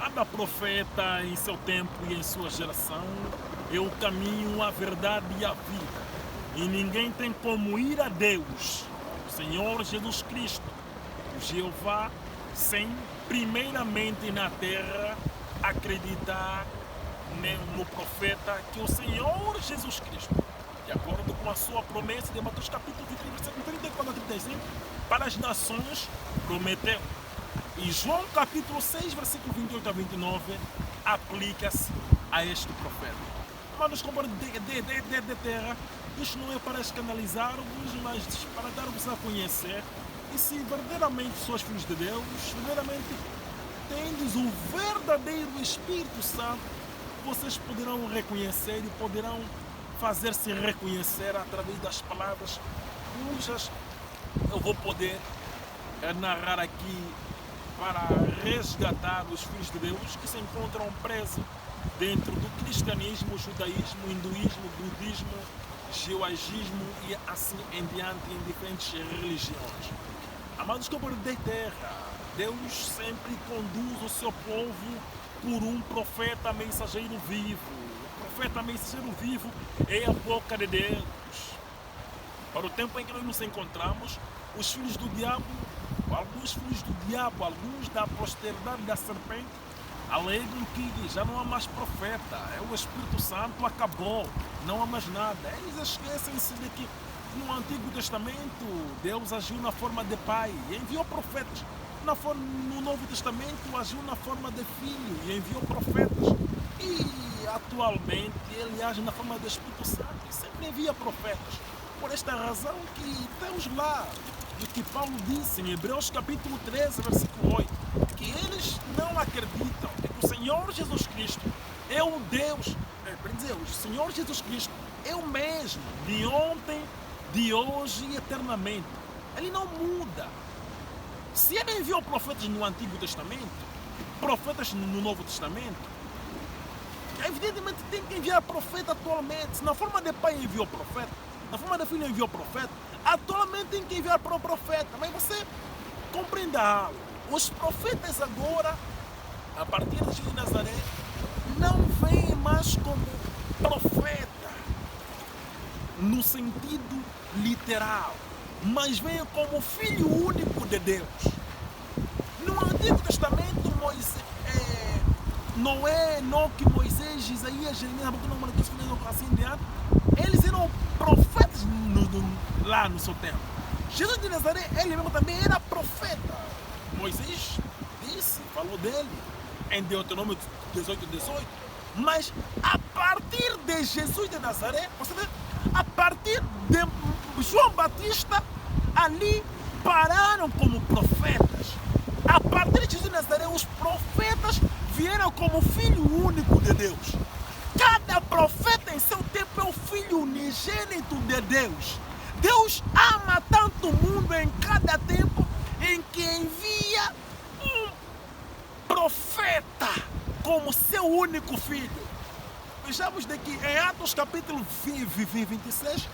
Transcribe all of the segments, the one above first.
Cada profeta em seu tempo e em sua geração é o caminho, a verdade e a vida. E ninguém tem como ir a Deus, o Senhor Jesus Cristo, o Jeová, sem primeiramente na terra acreditar no profeta que é o Senhor Jesus Cristo, de acordo com a sua promessa de Mateus capítulo 23, versículo 34 a 35, para as nações prometeu. E João capítulo 6, versículo 28 a 29, aplica-se a este profeta. Amados companheiros de terra, isto não é para escandalizar-vos, mas para dar-vos a conhecer. E se verdadeiramente sois filhos de Deus, verdadeiramente tendes o verdadeiro Espírito Santo, vocês poderão reconhecer e poderão fazer-se reconhecer através das palavras cujas eu vou poder narrar aqui para resgatar os filhos de Deus que se encontram presos dentro do cristianismo, judaísmo, hinduísmo, budismo, geoagismo e assim em diante em diferentes religiões. Amados companheiros de terra, Deus sempre conduz o seu povo por um profeta mensageiro vivo. O profeta mensageiro vivo é a boca de Deus. Para o tempo em que nós nos encontramos, os filhos do diabo, alguns filhos do diabo, alguns da posteridade da serpente, alegam que já não há mais profeta, o Espírito Santo acabou, não há mais nada. Eles esquecem-se de que no Antigo Testamento Deus agiu na forma de pai e enviou profetas. No Novo Testamento agiu na forma de filho e enviou profetas. E atualmente ele age na forma do Espírito Santo e sempre envia profetas. Por esta razão que temos lá o que Paulo disse em Hebreus capítulo 13, versículo 8, que eles não acreditam que o Senhor Jesus Cristo é o Deus, o Senhor Jesus Cristo é o mesmo de ontem, de hoje e eternamente. Ele não muda. Se ele enviou profetas no Antigo Testamento, profetas no Novo Testamento, evidentemente tem que enviar profeta atualmente. Se na forma de pai enviou profeta, na forma de filho enviou profeta, atualmente tem que enviar para o profeta. Mas você compreenda algo. Os profetas agora, a partir de Jesus de Nazaré, não vêm mais como profeta no sentido literal, mas vêm como filho único de Deus. No Antigo Testamento, Noé, Enoque, Moisés, Isaías, Jeremias, assim diante, eles eram profetas lá no seu tempo. Jesus de Nazaré, ele mesmo também era profeta. Moisés falou dele em Deuteronômio 18. Mas a partir de Jesus de Nazaré, você vê, a partir de João Batista, ali pararam como profetas. A partir de Jesus de Nazaré, os profetas vieram como filho único de Deus. Cada profeta em seu tempo é o filho unigênito de Deus. Deus ama tanto o mundo em cada tempo em que envia um profeta como seu único filho. Vejamos daqui em Atos capítulo 26,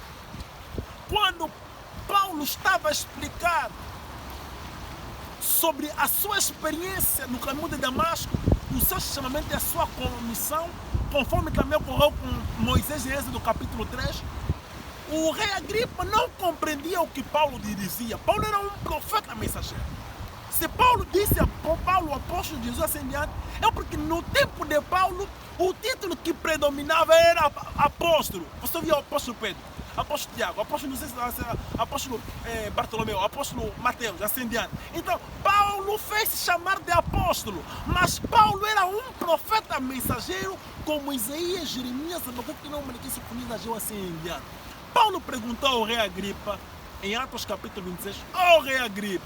quando Paulo estava a explicar sobre a sua experiência no caminho de Damasco, o seu chamamento e a sua comissão, conforme também ocorreu com Moisés em Êxodo capítulo 3, o rei Agripa não compreendia o que Paulo dizia. Paulo era um profeta mensageiro. Se Paulo disse a Paulo, o apóstolo de Jesus assim diante, é porque no tempo de Paulo, o título que predominava era apóstolo. Você viu o apóstolo Pedro, apóstolo Tiago, apóstolo Bartolomeu, apóstolo Mateus, assim diante. Então, Paulo fez-se chamar de apóstolo, mas Paulo era um profeta mensageiro, como Isaías, Jeremias, Abacuque, não, Malaquias, Ageu, assim em diante. Paulo perguntou ao rei Agripa, em Atos capítulo 26, rei Agripa,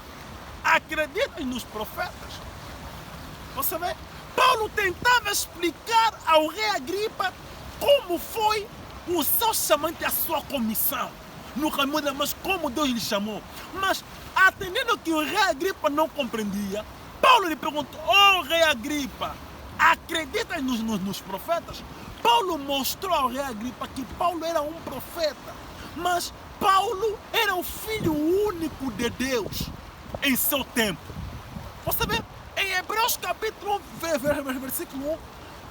acreditas nos profetas? Você vê? Paulo tentava explicar ao rei Agripa como foi o seu chamamento e a sua comissão no caminho de Damasco, como Deus lhe chamou. Mas, atendendo que o rei Agripa não compreendia, Paulo lhe perguntou, rei Agripa, acreditas nos profetas? Paulo mostrou ao rei Agripa que Paulo era um profeta, mas Paulo era o filho único de Deus em seu tempo. Você vê, em Hebreus Mateus capítulo 1, versículo 1,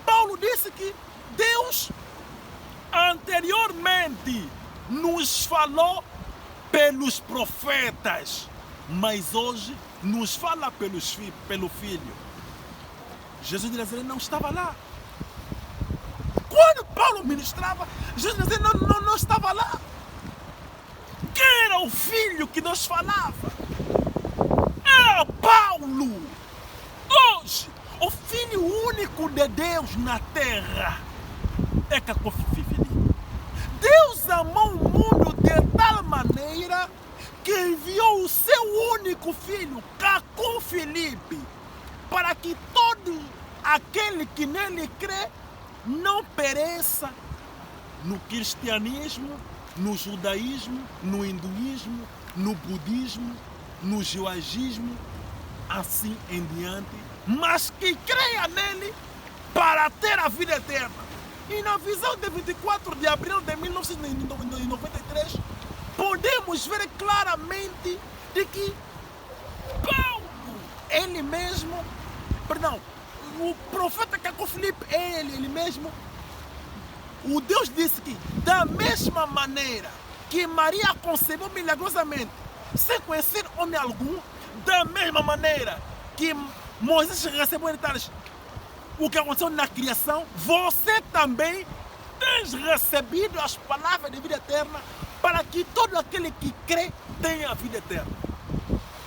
Paulo disse que Deus anteriormente nos falou pelos profetas, mas hoje nos fala pelo Filho. Jesus de Nazaré não estava lá. Quando Paulo ministrava, Jesus de Nazaré não estava lá. Quem era o Filho que nos falava? Era Paulo. Hoje, o Filho único de Deus na terra é Caco Filipe. Deus amou o mundo de tal maneira que enviou o seu único filho, Caco Filipe, para que todo aquele que nele crê não pereça no cristianismo, no judaísmo, no hinduísmo, no budismo, no judaísmo, assim em diante, mas que creia nele para ter a vida eterna. E na visão de 24 de abril de 1993, podemos ver claramente de que Paulo, ele mesmo, o profeta Caco Filipe, ele mesmo, o Deus disse que da mesma maneira que Maria concebeu milagrosamente, sem conhecer homem algum, da mesma maneira que Moisés recebeu em detalhes o que aconteceu na criação, você também tens recebido as palavras de vida eterna para que todo aquele que crê tenha a vida eterna.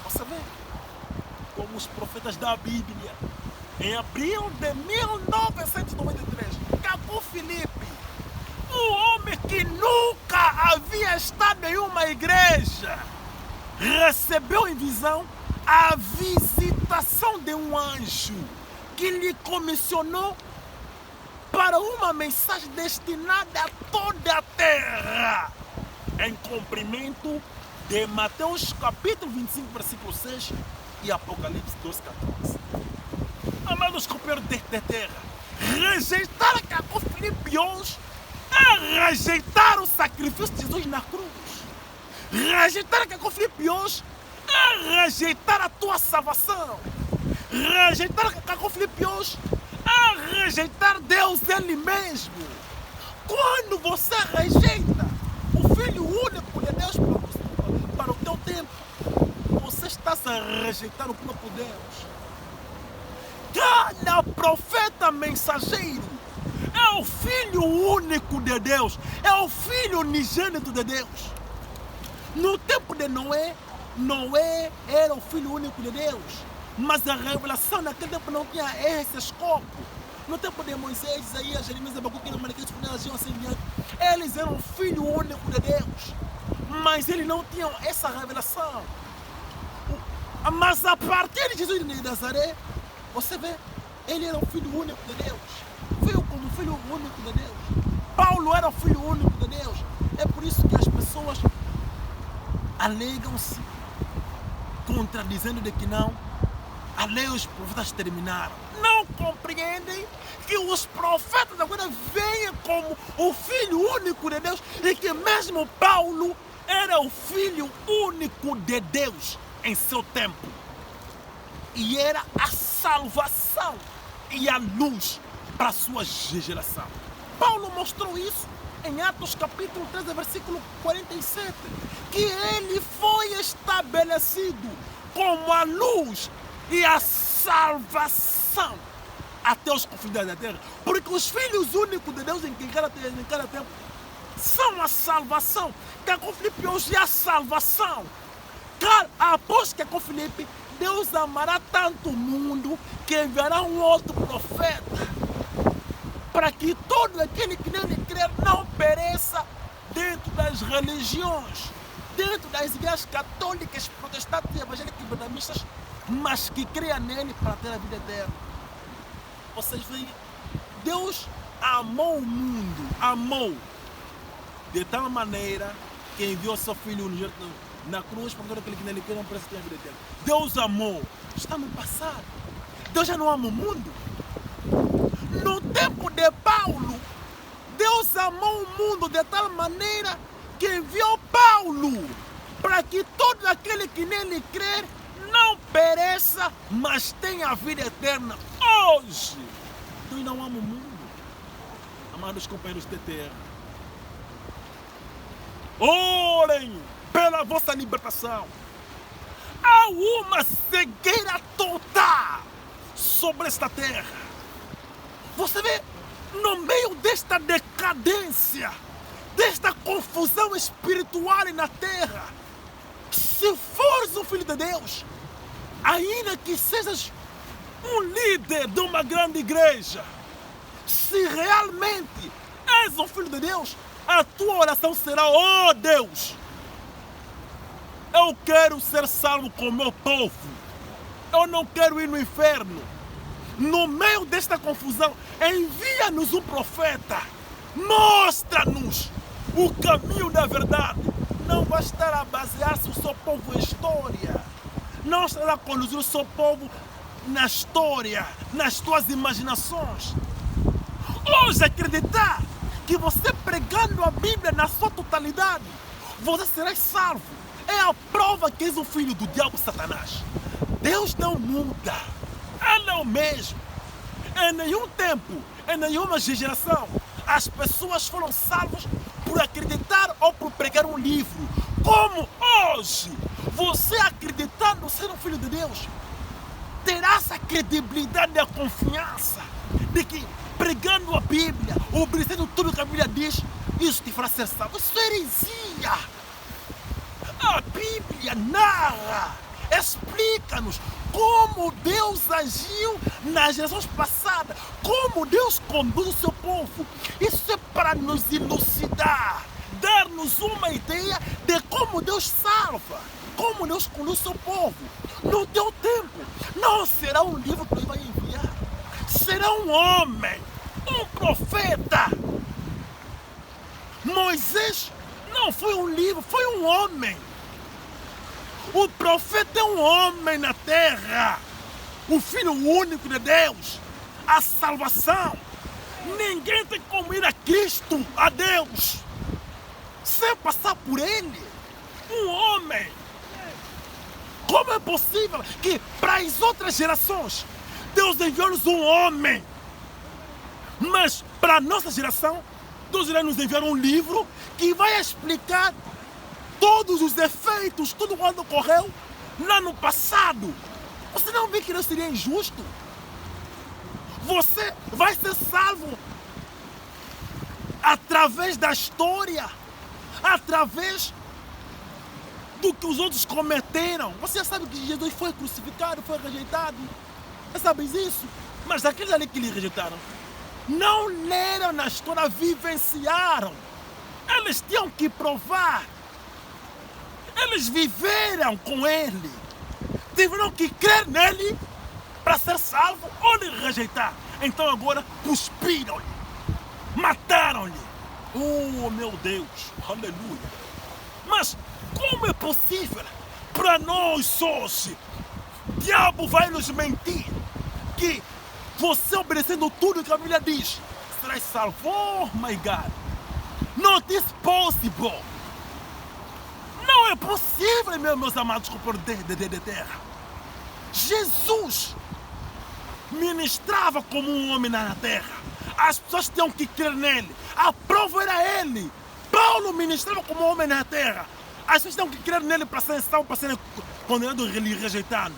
Você vê como os profetas da Bíblia, em abril de 1993, Caco Filipe, o homem que nunca havia estado em uma igreja, recebeu em visão a visitação de um anjo que lhe comissionou para uma mensagem destinada a toda a terra, em cumprimento de Mateus capítulo 25, versículo 6 e Apocalipse 12, 14. Amados companheiros de terra, rejeitar Caco Filipe hoje é rejeitar o sacrifício de Jesus na cruz. Rejeitar Caco Filipe hoje é rejeitar a tua salvação. Rejeitar Caco Filipe hoje é rejeitar Deus Ele mesmo. Quando você rejeita o Filho único de Deus para o teu tempo, você está a rejeitar o próprio Deus. Cada profeta mensageiro é o Filho único de Deus, é o Filho unigênito de Deus. No tempo de Noé, Noé era o Filho único de Deus, mas a revelação naquele tempo não tinha esse escopo. No tempo de Moisés, Isaías, Jeremias, Abacuque, Malaquias, assim diante, eles eram o Filho único de Deus, mas eles não tinham essa revelação. Mas a partir de Jesus de Nazaré, você vê, ele era o Filho único de Deus, veio como Filho único de Deus. Paulo era o Filho único de Deus. É por isso que as pessoas alegam-se, contradizendo de que não, a lei e os profetas terminaram. Não compreendem que os profetas agora veem como o Filho único de Deus e que mesmo Paulo era o Filho único de Deus em seu tempo. E era a salvação e a luz para a sua geração. Paulo mostrou isso em Atos capítulo 13, versículo 47, que ele foi estabelecido como a luz e a salvação até os confins da terra, porque os filhos únicos de Deus em cada tempo são a salvação. Caco Filipe hoje é a salvação. Após Caco Filipe, Deus amará tanto o mundo que enviará um outro profeta para que todo aquele que nele crer não pereça dentro das religiões, dentro das igrejas católicas, protestantes, evangélicas e vietnamistas, mas que creia nele para ter a vida eterna. Vocês veem, Deus amou o mundo, amou de tal maneira que enviou seu Filho unigênito na cruz para todo aquele que nele crê não pereça ter a vida eterna. Deus amou, está no passado. Deus já não ama o mundo. No tempo de Paulo, Deus amou o mundo de tal maneira que enviou Paulo para que todo aquele que nele crer não pereça, mas tenha a vida eterna hoje. Deus não ama o mundo, amados companheiros de terra. Orem pela vossa libertação. Há uma cegueira total sobre esta terra. Você vê, no meio desta decadência, desta confusão espiritual na terra, se fores um filho de Deus, ainda que sejas um líder de uma grande igreja, se realmente és um filho de Deus, a tua oração será: oh Deus, eu quero ser salvo com o meu povo, eu não quero ir no inferno. No meio desta confusão, envia-nos um profeta, mostra-nos o caminho da verdade. Não vai estar a basear-se o seu povo em história, não estará a conduzir o seu povo na história, nas tuas imaginações. Hoje, acreditar que você pregando a Bíblia na sua totalidade, você será salvo, é a prova que és o filho do diabo Satanás. Deus não muda, Ele é o mesmo. Em nenhum tempo, em nenhuma geração, as pessoas foram salvas por acreditar ou por pregar um livro. Como hoje, você acreditando ser um filho de Deus, terá essa credibilidade e a confiança de que pregando a Bíblia, obedecendo tudo que a Bíblia diz, isso te fará ser salvo. Isso é heresia. A Bíblia narra, explica-nos como Deus agiu nas gerações passadas, como Deus conduz o seu povo. Isso é para nos elucidar, dar-nos uma ideia de como Deus salva, como Deus conduz o seu povo. No teu tempo, não será um livro que Deus vai enviar, será um homem, um profeta. Moisés não foi um livro, foi um homem. O profeta é um homem na terra, o Filho único de Deus, a salvação. Ninguém tem como ir a Cristo, a Deus, sem passar por Ele. Um homem. Como é possível que para as outras gerações Deus enviou-nos um homem, mas para a nossa geração Deus irá nos enviar um livro que vai explicar todos os efeitos, tudo quanto ocorreu lá no passado? Você não vê que não seria injusto? Você vai ser salvo através da história, através do que os outros cometeram. Você já sabe que Jesus foi crucificado, foi rejeitado. Já sabes isso? Mas aqueles ali que lhe rejeitaram não leram na história, vivenciaram. Eles tinham que provar. Eles viveram com Ele. Tiveram que crer nele para ser salvo ou lhe rejeitar. Então agora cuspiram-lhe, mataram-lhe. Oh meu Deus, aleluia. Mas como é possível para nós hoje? O diabo vai nos mentir que você obedecendo tudo que a Bíblia diz, serás salvo. Oh my God. Not is possible. Não é possível, meus amados companheiros de terra. Jesus ministrava como um homem na terra. As pessoas tinham que crer nele. A prova era ele. Paulo ministrava como um homem na terra. As pessoas tinham que crer nele para serem salvos, para serem condenados e rejeitados.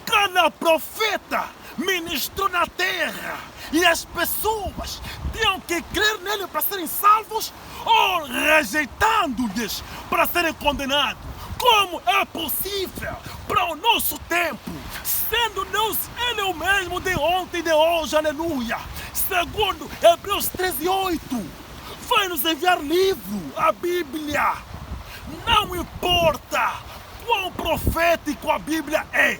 Cada profeta ministrou na terra e as pessoas tinham que crer nele para serem salvos ou rejeitando-lhes para serem condenados. Como é possível para o nosso tempo, sendo Deus Ele o mesmo de ontem e de hoje, aleluia? Segundo Hebreus 13:8, vai nos enviar livro, a Bíblia. Não importa quão profético a Bíblia é,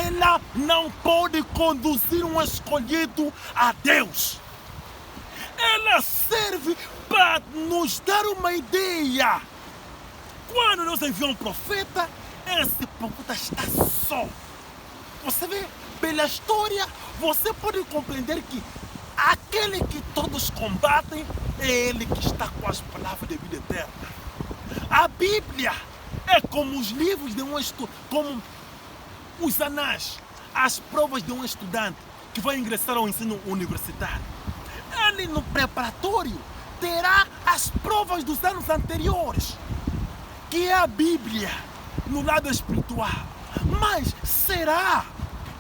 ela não pode conduzir um escolhido a Deus. Ela serve para nos dar uma ideia. Quando Deus enviou um profeta, esse profeta está só. Você vê, pela história, você pode compreender que aquele que todos combatem é ele que está com as palavras de vida eterna. A Bíblia é como os livros de como os anais, as provas de um estudante que vai ingressar ao ensino universitário. Ele no preparatório terá as provas dos anos anteriores, que é a Bíblia no lado espiritual. Mas será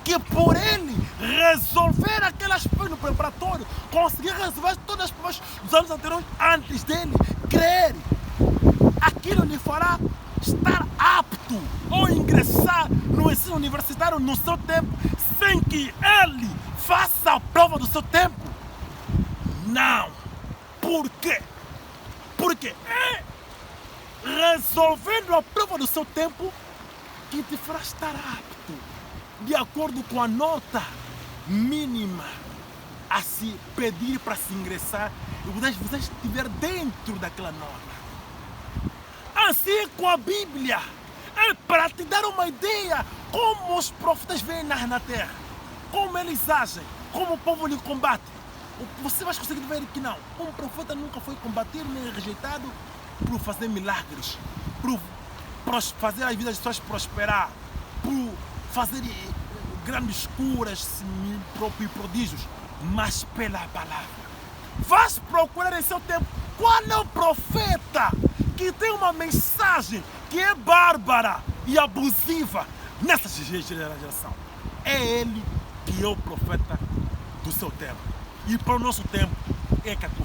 que por ele resolver aquelas provas no preparatório, conseguir resolver todas as provas dos anos anteriores antes dele crer, aquilo lhe fará estar apto ou ingressar no ensino universitário no seu tempo, sem que ele faça a prova do seu tempo? Não. Por quê? Porque é resolvendo a prova do seu tempo que te fará estar apto, de acordo com a nota mínima a se pedir para se ingressar, e você estiver dentro daquela norma. Assim com a Bíblia, é para te dar uma ideia como os profetas vêm na terra, como eles agem, como o povo lhe combate. Você vai conseguir ver que não, um profeta nunca foi combatido nem rejeitado por fazer milagres, por fazer as vidas das pessoas prosperar, por fazer grandes curas e prodígios, mas pela palavra. Vais procurar em seu tempo qual é o profeta que tem uma mensagem que é bárbara e abusiva nessa geração. É ele que é o profeta do seu tempo. E para o nosso tempo é Catu